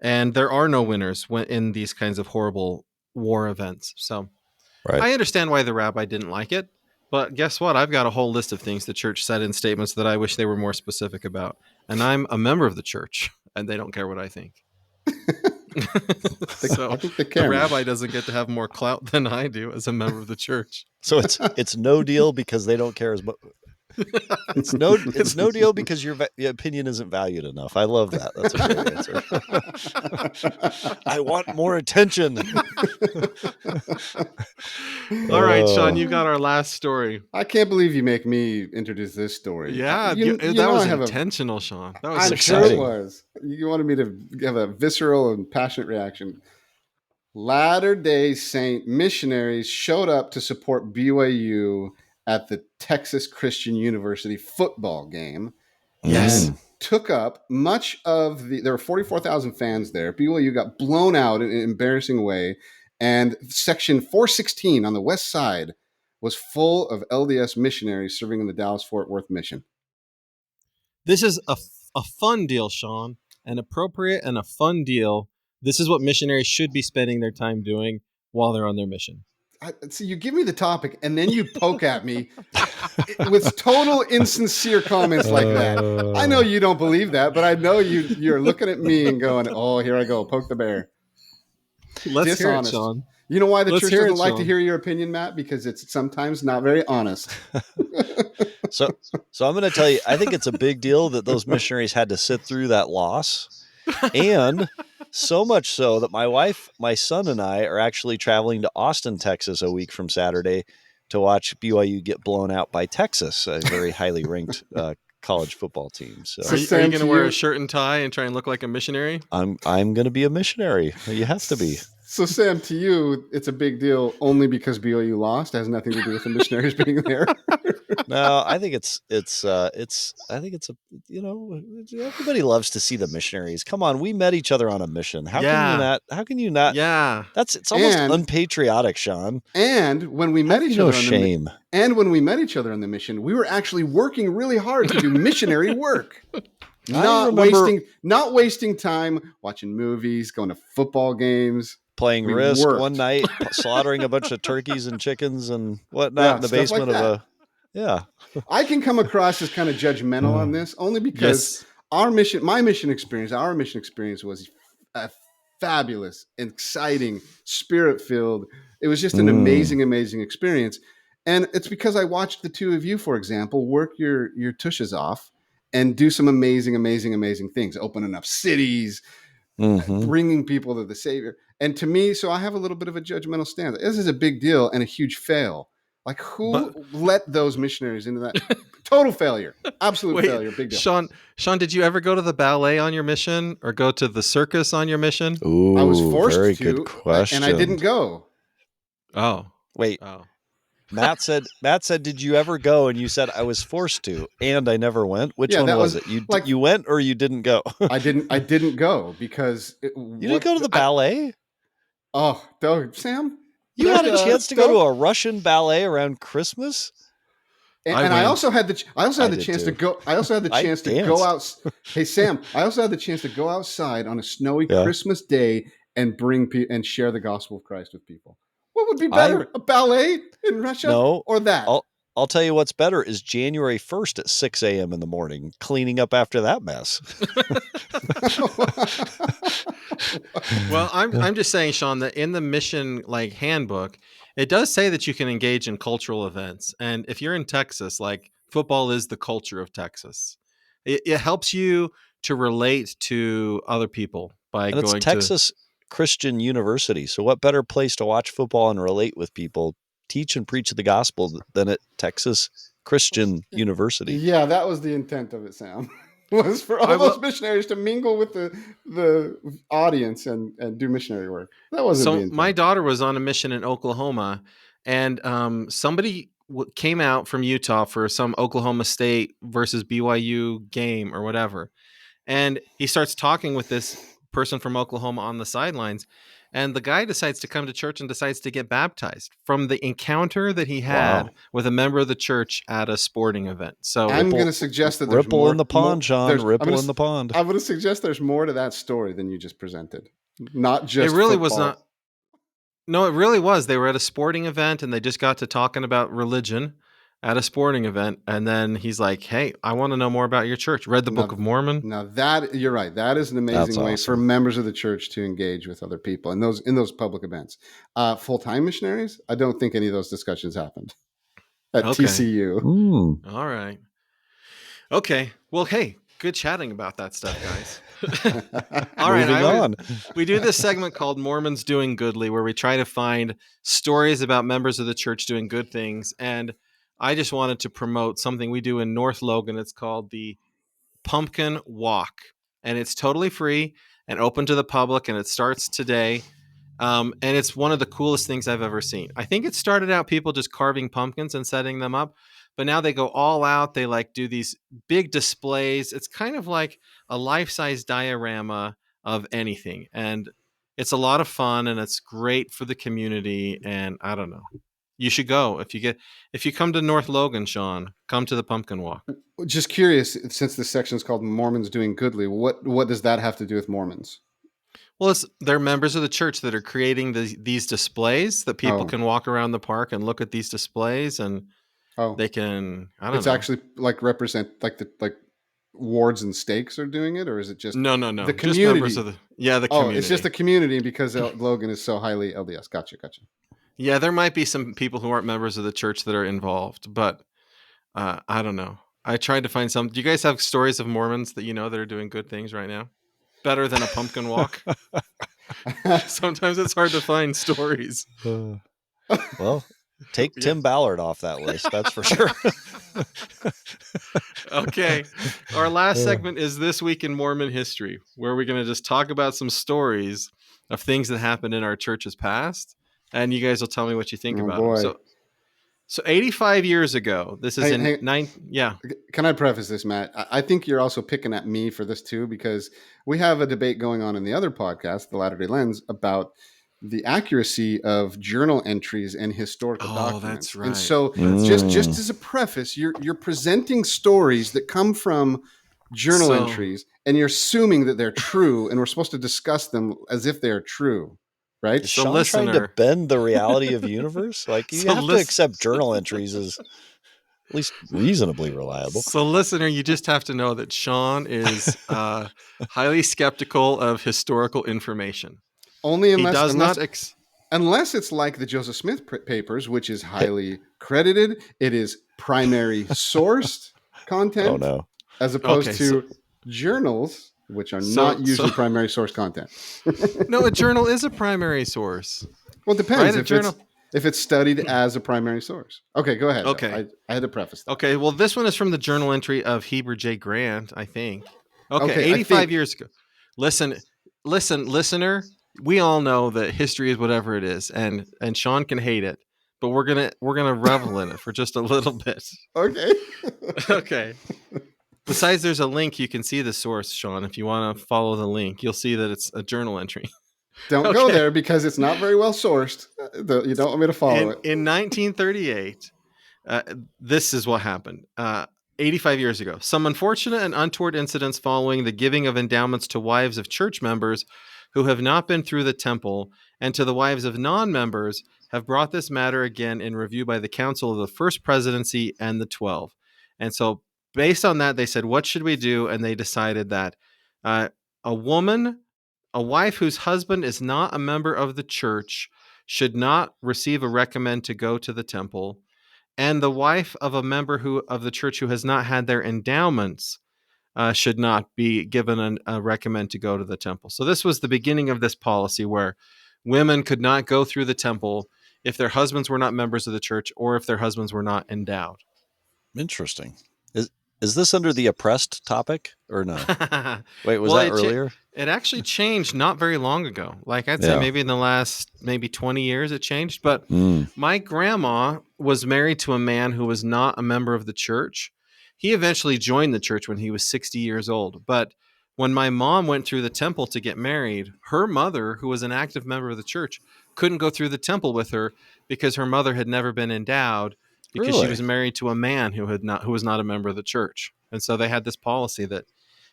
And there are no winners in these kinds of horrible war events. So I understand why the rabbi didn't like it. But guess what? I've got a whole list of things the church said in statements that I wish they were more specific about. And I'm a member of the church, and they don't care what I think. So I think they care. The rabbi doesn't get to have more clout than I do as a member of the church. So it's no deal because they don't care as much. It's no deal because your opinion isn't valued enough. I love that. That's a great answer. I want more attention. All right, Sean, you got our last story. I can't believe you make me introduce this story. Yeah, that was intentional, Sean. That was exciting. Sure it was. You wanted me to have a visceral and passionate reaction. Latter-day Saint missionaries showed up to support BYU at the Texas Christian University football game. Yes. And took up much of there were 44,000 fans there. BYU got blown out in an embarrassing way. And section 416 on the west side was full of LDS missionaries serving in the Dallas-Fort Worth mission. This is a fun deal, Sean, an appropriate and a fun deal. This is what missionaries should be spending their time doing while they're on their mission. See, you give me the topic and then you poke at me with total insincere comments like that. I know you don't believe that, but I know you're looking at me and going, "Oh, here I go, poke the bear." Let's hear it, Sean. You know why the church doesn't like Sean. to hear your opinion, Matt? Because it's sometimes not very honest. So I'm going to tell you, I think it's a big deal that those missionaries had to sit through that loss. And so much so that my wife, my son, and I are actually traveling to Austin, Texas a week from Saturday to watch BYU get blown out by Texas, a very highly ranked college football team. So are you going to wear a shirt and tie and try and look like a missionary? I'm going to be a missionary. You have to be. So, Sam, to you, it's a big deal only because BYU lost. It has nothing to do with the missionaries being there. No, I think it's everybody loves to see the missionaries. Come on, we met each other on a mission. How can you not? Yeah, it's almost unpatriotic, Sean. And when we met each other, when we met each other on the mission, we were actually working really hard to do missionary work. Not wasting time watching movies, going to football games, playing Risk one night, slaughtering a bunch of turkeys and chickens and whatnot in the basement of a. Yeah. I can come across as kind of judgmental on this only because our mission experience was a fabulous, exciting, spirit-filled. It was just an amazing, amazing experience. And it's because I watched the two of you, for example, work your tushes off and do some amazing, amazing, amazing things, opening up cities, bringing people to the Savior. And to me, so I have a little bit of a judgmental stance. This is a big deal and a huge fail. Like, who let those missionaries into that? Total failure. Absolute failure. Big deal. Sean, did you ever go to the ballet on your mission or go to the circus on your mission? Ooh, I was forced very to, good question. and I didn't go. Oh. Wait. Oh. Matt said, did you ever go? And you said, I was forced to, and I never went. Which one was it? You went or you didn't go? I didn't go because... You didn't go to the ballet? Sam... You had a chance to go to a Russian ballet around Christmas, and I also had the chance to go. I also had the chance to go out. Hey Sam, I also had the chance to go outside on a snowy Christmas day and and share the gospel of Christ with people. What would be better, a ballet in Russia or that? I'll tell you what's better is January 1st at 6 a.m. in the morning, cleaning up after that mess. Well, I'm just saying, Sean, that in the mission handbook, it does say that you can engage in cultural events. And if you're in Texas, football is the culture of Texas. It helps you to relate to other people by going to Texas Christian University. So what better place to watch football and relate with people, teach and preach the gospel than at Texas Christian University? Yeah, that was the intent of it, Sam. Was for all those missionaries to mingle with the audience and do missionary work. That wasn't the intent. My daughter was on a mission in Oklahoma, and somebody came out from Utah for some Oklahoma State versus BYU game or whatever. And he starts talking with this person from Oklahoma on the sidelines. And the guy decides to come to church and decides to get baptized from the encounter that he had with a member of the church at a sporting event. So I'm going to suggest that there's ripple in the pond, Sean. Ripple in the pond. I'm going to suggest there's more to that story than you just presented. Not just it really football. Was not. No, it really was. They were at a sporting event and they just got to talking about religion at a sporting event. And then he's like, hey, I want to know more about your church. Read the Book of Mormon. Now that you're right. That is an amazing way for members of the church to engage with other people in those public events. Full-time missionaries, I don't think any of those discussions happened at TCU. All right. Okay. Well, hey, good chatting about that stuff, guys. All right. We do this segment called Mormons Doing Goodly, where we try to find stories about members of the church doing good things. And I just wanted to promote something we do in North Logan. It's called the Pumpkin Walk, and it's totally free and open to the public, and it starts today. And it's one of the coolest things I've ever seen. I think it started out people just carving pumpkins and setting them up, but now they go all out. They like do these big displays. It's kind of like a life-size diorama of anything, and it's a lot of fun and it's great for the community. And I don't know, you should go if you come to North Logan, Sean. Come to the pumpkin walk. Just curious, since this section is called Mormons Doing Goodly, what does that have to do with Mormons? Well, they're members of the church that are creating these displays that people Oh, can walk around the park and look at these displays, and oh, they can, I don't it's know. actually like represent like wards and stakes are doing it, or is it just No. the Just members community? of the Oh, it's just community. the community because Logan is so highly LDS. Gotcha. Yeah, there might be some people who aren't members of the church that are involved, but I don't know. I tried to find some. Do you guys have stories of Mormons that that are doing good things right now? Better than a pumpkin walk? Sometimes it's hard to find stories. Well, take Yeah. Tim Ballard off that list. That's for sure. Okay. Our last segment is This Week in Mormon History, where we're going to just talk about some stories of things that happened in our church's past. And you guys will tell me what you think Oh about them. boy. So 85 years ago, this is yeah. Can I preface this, Matt? I think you're also picking at me for this too, because we have a debate going on in the other podcast, The Latter-day Lens, about the accuracy of journal entries and historical Oh, documents. that's right. And so That's just as a preface, you're presenting stories that come from journal entries, and you're assuming that they're true, and we're supposed to discuss them as if they're true. Right? Is Sean trying to bend the reality of the universe? Like, you have to accept journal entries as at least reasonably reliable. So, listener, you just have to know that Sean is highly skeptical of historical information. Only unless unless it's like the Joseph Smith papers, which is highly credited. It is primary sourced content. Oh no! As opposed to journals, which are not usually primary source content. No, a journal is a primary source. Well, it depends. Right? If it's studied as a primary source. Okay, go ahead. Okay. I had to preface that. Okay, well, this one is from the journal entry of Heber J. Grant, I think. Okay, 85 years ago. Listen, listener, we all know that history is whatever it is, and Sean can hate it, but we're gonna revel in it for just a little bit. Okay. Okay. Besides, there's a link. You can see the source, Sean. If you want to follow the link, you'll see that it's a journal entry. Don't go there because it's not very well sourced. You don't want me to follow it. In 1938, this is what happened. 85 years ago, some unfortunate and untoward incidents following the giving of endowments to wives of church members who have not been through the temple and to the wives of non-members have brought this matter again in review by the Council of the First Presidency and the 12. And so based on that, they said, what should we do? And they decided that a wife whose husband is not a member of the church should not receive a recommend to go to the temple, and the wife of a member of the church who has not had their endowments should not be given a recommend to go to the temple. So this was the beginning of this policy where women could not go through the temple if their husbands were not members of the church or if their husbands were not endowed. Interesting. Is this under the oppressed topic or no? Wait, was that earlier? It actually changed not very long ago. Like I'd say maybe in the last 20 years it changed. But my grandma was married to a man who was not a member of the church. He eventually joined the church when he was 60 years old. But when my mom went through the temple to get married, her mother, who was an active member of the church, couldn't go through the temple with her because her mother had never been endowed, because she was married to a man who was not a member of the church. And so they had this policy that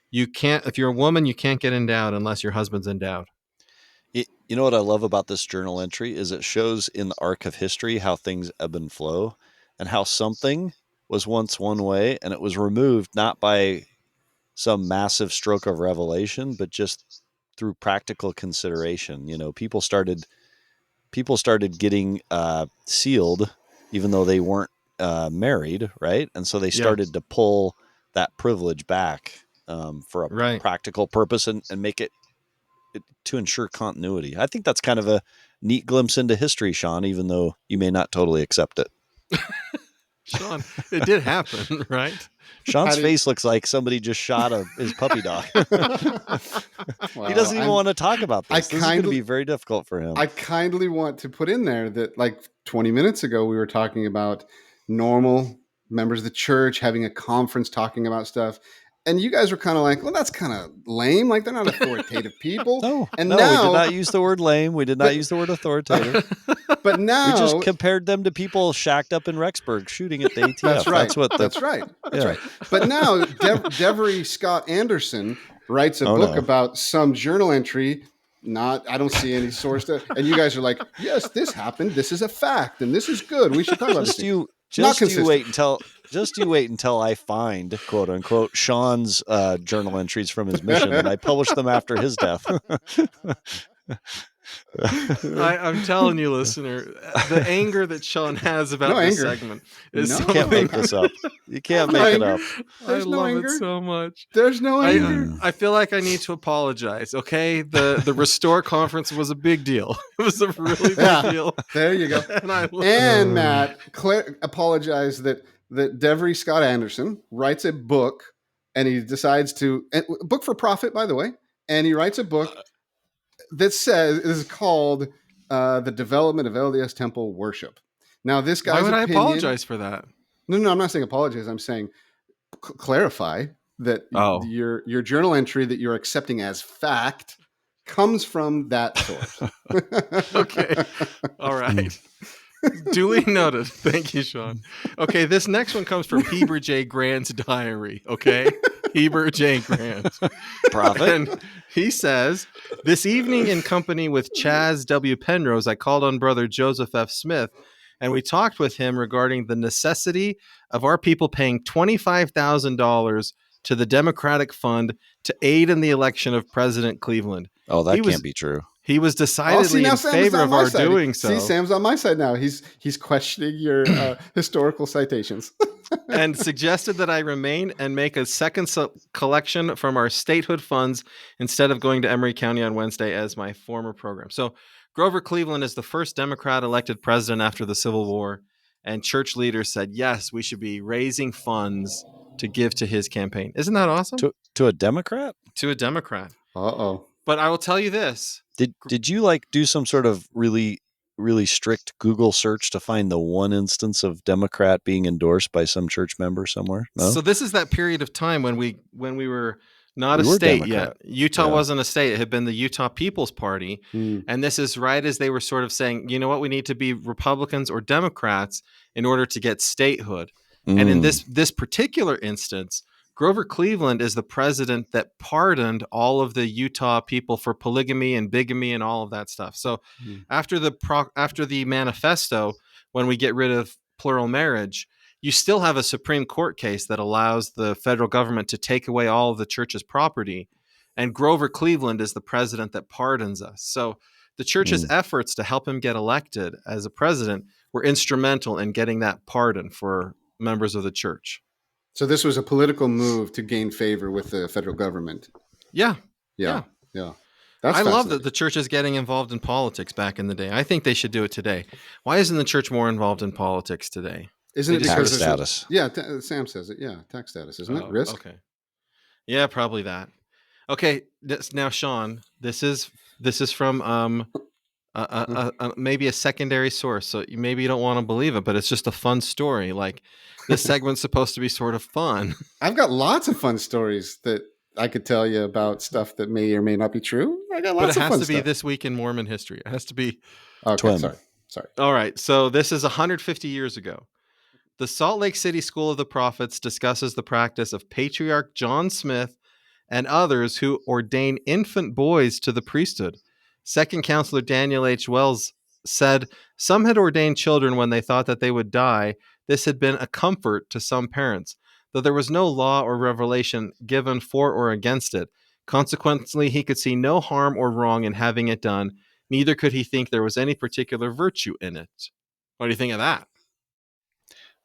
you can't, if you're a woman, you can't get endowed unless your husband's endowed. You know what I love about this journal entry is it shows in the arc of history how things ebb and flow, and how something was once one way and it was removed not by some massive stroke of revelation, but just through practical consideration. You know, people started getting sealed even though they weren't married, right? And so they started to pull that privilege back for a practical purpose and make it to ensure continuity. I think that's kind of a neat glimpse into history, Sean, even though you may not totally accept it. Sean, it did happen, right? Sean's did- face looks like somebody just shot his puppy dog. He doesn't even want to talk about this. This is going to be very difficult for him. I kindly want to put in there that like 20 minutes ago, we were talking about normal members of the church having a conference talking about stuff. And you guys were kind of like, well, that's kind of lame. Like they're not authoritative people. No, and no, now, we did not use the word lame. We did not use the word authoritative. But now we just compared them to people shacked up in Rexburg shooting at the ATF. That's right. That's right. But now Devery Scott Anderson writes a book about some journal entry. I don't see any source to, and you guys are like, yes, this happened. This is a fact, and this is good. We should talk about this. Just you wait until I find, quote unquote, Sean's journal entries from his mission, and I publish them after his death. I'm telling you, listener, the anger that Sean has about this segment is You can't make this up. You can't make it up. There's I no love anger. it so much. There's no anger. I feel like I need to apologize. Okay, the Restore conference was a big deal. It was a really big deal. There you go. And Matt apologized that Devery Scott Anderson writes a book, and he decides to book for profit, by the way, and he writes a book that says it is called The Development of LDS Temple Worship. Now, this guy's Why would I apologize for that? No, I'm not saying apologize. I'm saying clarify that your journal entry that you're accepting as fact comes from that source. Okay. All right. Duly noted. Thank you, Sean. Okay, this next one comes from Heber J. Grant's diary. Okay, Heber J. Grant. Prophet. And he says, this evening in company with Chaz W. Penrose, I called on Brother Joseph F. Smith, and we talked with him regarding the necessity of our people paying $25,000 to the Democratic Fund to aid in the election of President Cleveland. Oh, that can't be true. He was decidedly in favor of our doing so. See, Sam's on my side now. He's questioning your historical citations. And suggested that I remain and make a second collection from our statehood funds instead of going to Emery County on Wednesday as my former program. So Grover Cleveland is the first Democrat elected president after the Civil War, and church leaders said, yes, we should be raising funds to give to his campaign. Isn't that awesome? To a Democrat? To a Democrat. Uh-oh. But I will tell you this. Did you do some sort of really, really strict Google search to find the one instance of Democrat being endorsed by some church member somewhere? No? So this is that period of time when we were not a state Democrat yet. Utah wasn't a state. It had been the Utah People's Party. And this is right as they were sort of saying, you know what, we need to be Republicans or Democrats in order to get statehood. And in this particular instance, Grover Cleveland is the president that pardoned all of the Utah people for polygamy and bigamy and all of that stuff. So after the manifesto, when we get rid of plural marriage, you still have a Supreme Court case that allows the federal government to take away all of the church's property. And Grover Cleveland is the president that pardons us. So the church's efforts to help him get elected as a president were instrumental in getting that pardon for members of the church. So this was a political move to gain favor with the federal government. Yeah. I love that the church is getting involved in politics back in the day. I think they should do it today. Why isn't the church more involved in politics today? Isn't it tax status? Sam says it. Yeah, tax status, isn't it? Risk. Okay. Yeah, probably that. Okay, now Sean, this is from maybe a secondary source, so maybe you don't want to believe it, but it's just a fun story. Like this segment's supposed to be sort of fun. I've got lots of fun stories that I could tell you about stuff that may or may not be true. I got lots of fun stuff. But it has to be this week in Mormon history. It has to be. Okay, sorry. All right, so this is 150 years ago. The Salt Lake City School of the Prophets discusses the practice of Patriarch John Smith and others who ordain infant boys to the priesthood. Second Counselor Daniel H. Wells said, some had ordained children when they thought that they would die. This had been a comfort to some parents, though there was no law or revelation given for or against it. Consequently, he could see no harm or wrong in having it done. Neither could he think there was any particular virtue in it. What do you think of that?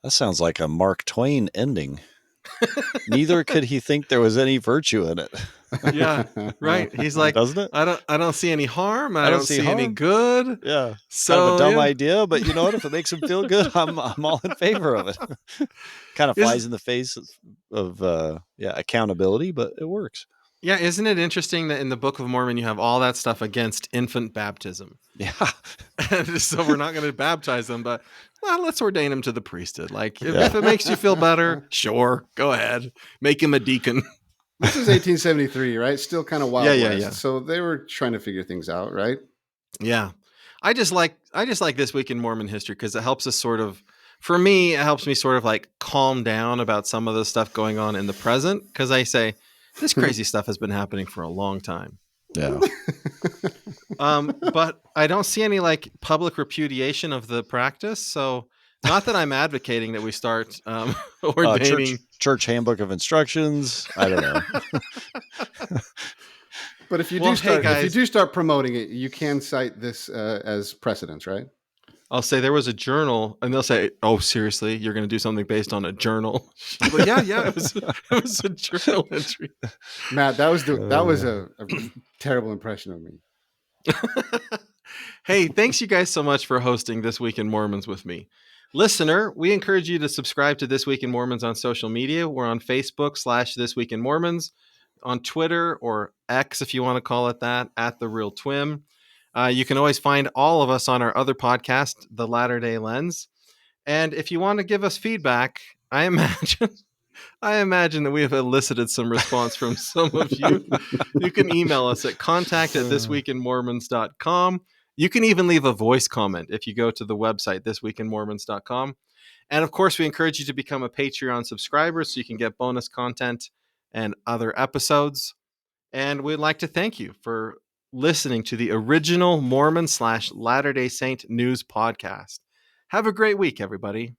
That sounds like a Mark Twain ending. Neither could he think there was any virtue in it. Yeah, right. He's like, Doesn't it? I don't see any harm. I don't don't see see any harm. good. Yeah. So Kind of a dumb yeah. idea, but you know what? If it makes him feel good, I'm all in favor of it. Kind of flies in the face of accountability, but it works. Yeah, isn't it interesting that in the Book of Mormon you have all that stuff against infant baptism? Yeah. And so we're not going to baptize them, but well, let's ordain him to the priesthood. Like if it makes you feel better, sure, go ahead, make him a deacon. This is 1873, right? Still kind of Wild Yeah, West. yeah. So they were trying to figure things out, right? Yeah. I just like This Week in Mormon History because it helps us sort of, for me, it helps me sort of like calm down about some of the stuff going on in the present, because I say this crazy stuff has been happening for a long time. Yeah. But I don't see any like public repudiation of the practice. So not that I'm advocating that we start ordaining church handbook of instructions. I don't know. But if you Well, do start, hey, guys. if you do start promoting it, you can cite this as precedence, right? I'll say there was a journal, and they'll say, "Oh, seriously, you're going to do something based on a journal?" But yeah, it was a journal entry. Matt, that was a terrible impression of me. Hey, thanks you guys so much for hosting This Week in Mormons with me. Listener, we encourage you to subscribe to This Week in Mormons on social media. We're on Facebook /This Week in Mormons, on Twitter, or X if you want to call it that, at The Real Twim. You can always find all of us on our other podcast, The Latter Day Lens. And if you want to give us feedback, I imagine that we have elicited some response from some of you. You can email us at contact@thisweekinmormons.com. You can even leave a voice comment if you go to the website, thisweekinmormons.com. And of course, we encourage you to become a Patreon subscriber so you can get bonus content and other episodes. And we'd like to thank you for listening to the original Mormon /Latter-day Saint news podcast. Have a great week, everybody.